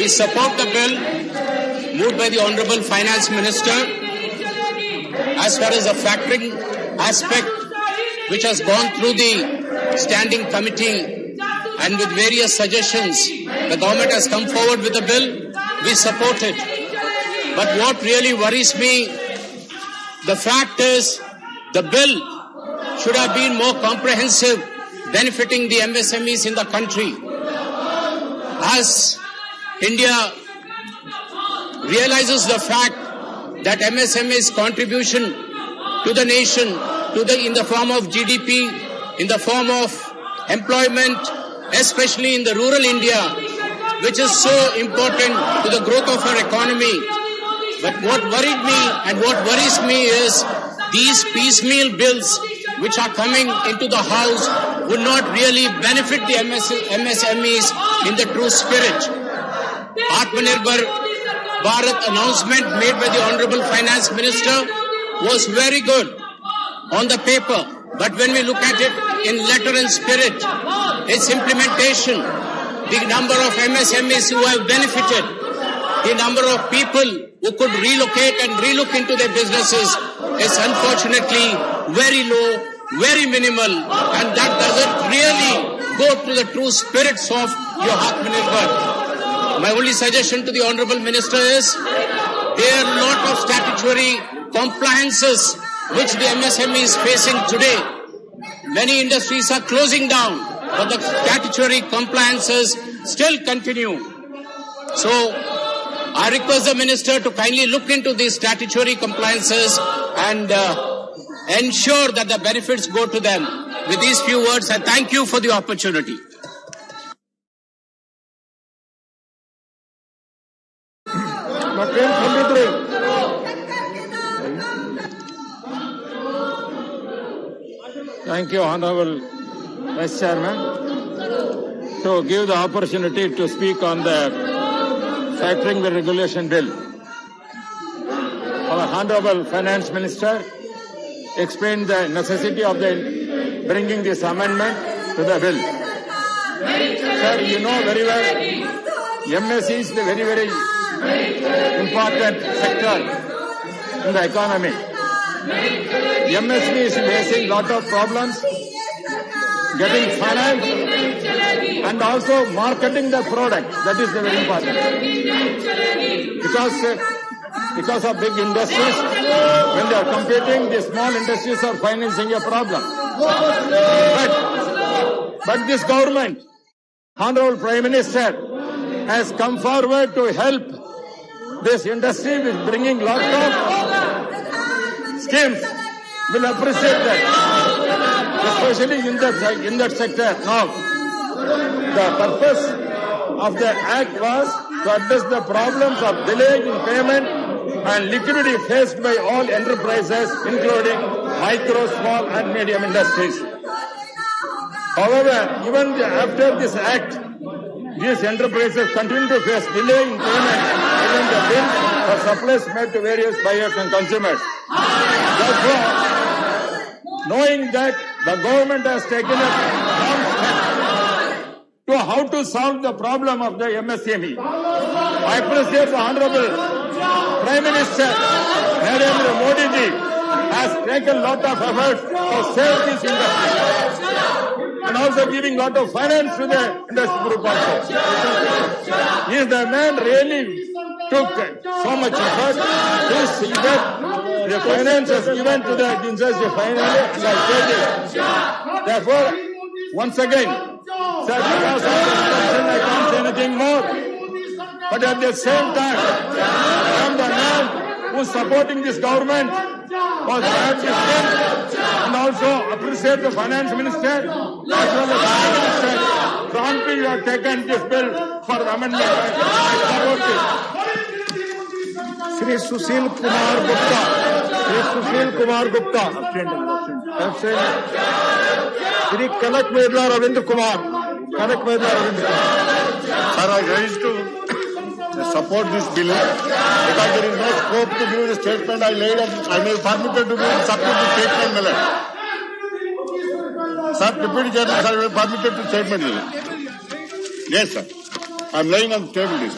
We support the bill moved by the Honorable Finance Minister as far as the factoring aspect, which has gone through the standing committee and with various suggestions. The government has come forward with the bill. We support it. But what really worries me, the fact is the bill should have been more comprehensive, benefiting the MSMEs in the country. As India realizes the fact that MSME's contribution to the nation, in the form of GDP, in the form of employment, especially in the rural India, which is so important to the growth of our economy. But what worried me and what worries me is these piecemeal bills which are coming into the House would not really benefit the MSMEs in the true spirit. Atmanirbhar Bharat announcement made by the Honorable Finance Minister was very good on the paper, but when we look at it in letter and spirit, its implementation, the number of MSMEs who have benefited, the number of people who could relocate and relook into their businesses is unfortunately very low, very minimal, and that doesn't really go to the true spirits of your Atmanirbhar. My only suggestion to the Honorable Minister is there are a lot of statutory compliances which the MSME is facing today. Many industries are closing down, but the statutory compliances still continue. So I request the Minister to kindly look into these statutory compliances and ensure that the benefits go to them. With these few words, I thank you for the opportunity. Thank you, Honorable Vice Chairman, to give the opportunity to speak on the factoring the regulation bill. Our Honorable Finance Minister explained the necessity of bringing this amendment to the bill. Sir, you know very well, MSE is the very, very important sector in the economy. MSE is facing lot of problems getting finance and also marketing the product. That is very important. Because of big industries, when they are competing, the small industries are financing a problem. But this government, Honorable Prime Minister, has come forward to help this industry with bringing lot of schemes. Will appreciate that, especially in that sector. Now, the purpose of the act was to address the problems of delay in payment and liquidity faced by all enterprises, including micro, small and medium industries. However, even after this act, these enterprises continue to face delay in payment even the bills for supplies made to various buyers and consumers. Therefore, knowing that the government has taken a strong step to how to solve the problem of the MSME, I appreciate the Honorable Prime Minister Narendra Modi ji has taken a lot of efforts to save this industry and also giving a lot of finance to the industry group also. Is the man really took so much effort to see that the finance is given to the industry finally and I said it. Therefore, once again, sir, because of the discussion, I can't say anything more. But at the same time, I am the man who is supporting this government, was glad to and also appreciate the Finance Minister as well as the Prime Minister. Promptly you have taken this bill for amendment. I support it. Shri Sushil Kumar Gupta, absent. Shri Kanak Medla Ravindra Kumar. Sir, I raised to support this bill because there is no scope to give the statement. I made permitted to submit the statement. Sir, Deputy Chairman, sir, permitted to statement. Yes, sir. I am laying on the table this.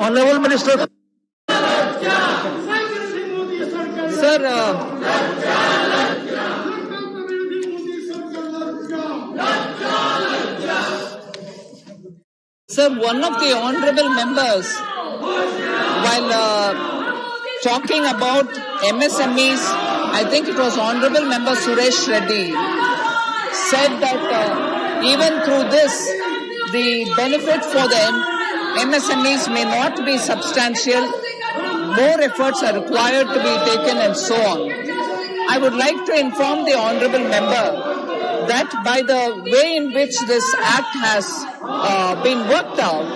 Honorable Minister. Sir, one of the honorable members, while talking about MSMEs, I think it was Honorable Member Suresh Reddy, said that even through this, the benefit for the MSMEs may not be substantial. More efforts are required to be taken and so on. I would like to inform the honorable member that by the way in which this act has been worked out,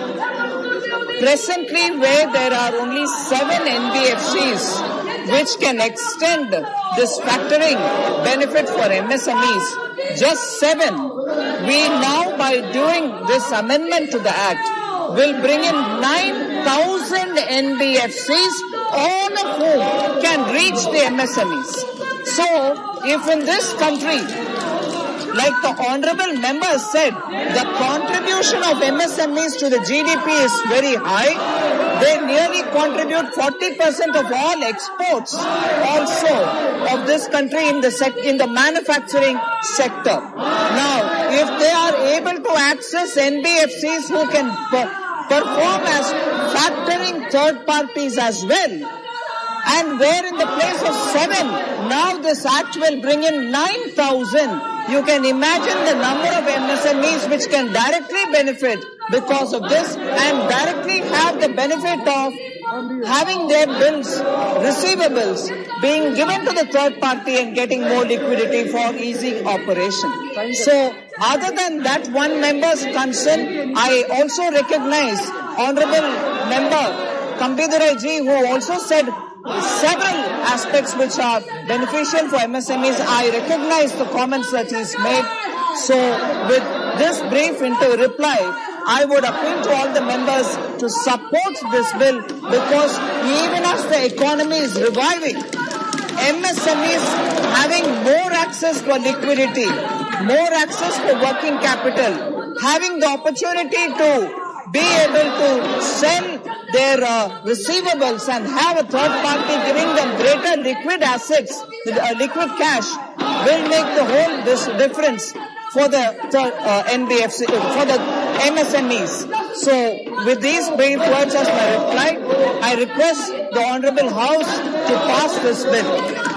presently where there are only 7 NBFCs which can extend this factoring benefit for MSMEs, just 7, we now by doing this amendment to the act will bring in 9,000 NBFCs, all of whom can reach the MSMEs. So, if in this country, like the honorable member said, the contribution of MSMEs to the GDP is very high. They nearly contribute 40% of all exports also of this country in the manufacturing sector. Now, if they are able to access NBFCs who can perform as factoring third parties as well, and where in the place of 7, now this act will bring in 9,000. You can imagine the number of MSMEs which can directly benefit because of this and directly have the benefit of having their bills, receivables, being given to the third party and getting more liquidity for easy operation. So, other than that one member's concern, I also recognize Honorable Member Kambidurai ji, who also said several aspects which are beneficial for MSMEs. I recognize the comments that he's made. So, with this brief reply, I would appeal to all the members to support this bill because even as the economy is reviving, MSMEs having more access for liquidity, more access to working capital, having the opportunity to be able to sell their receivables and have a third party giving them greater liquid assets, liquid cash, will make the whole this difference for the NBFC, for the MSMEs. So, with these brief words as my reply, I request the Honorable House to pass this bill.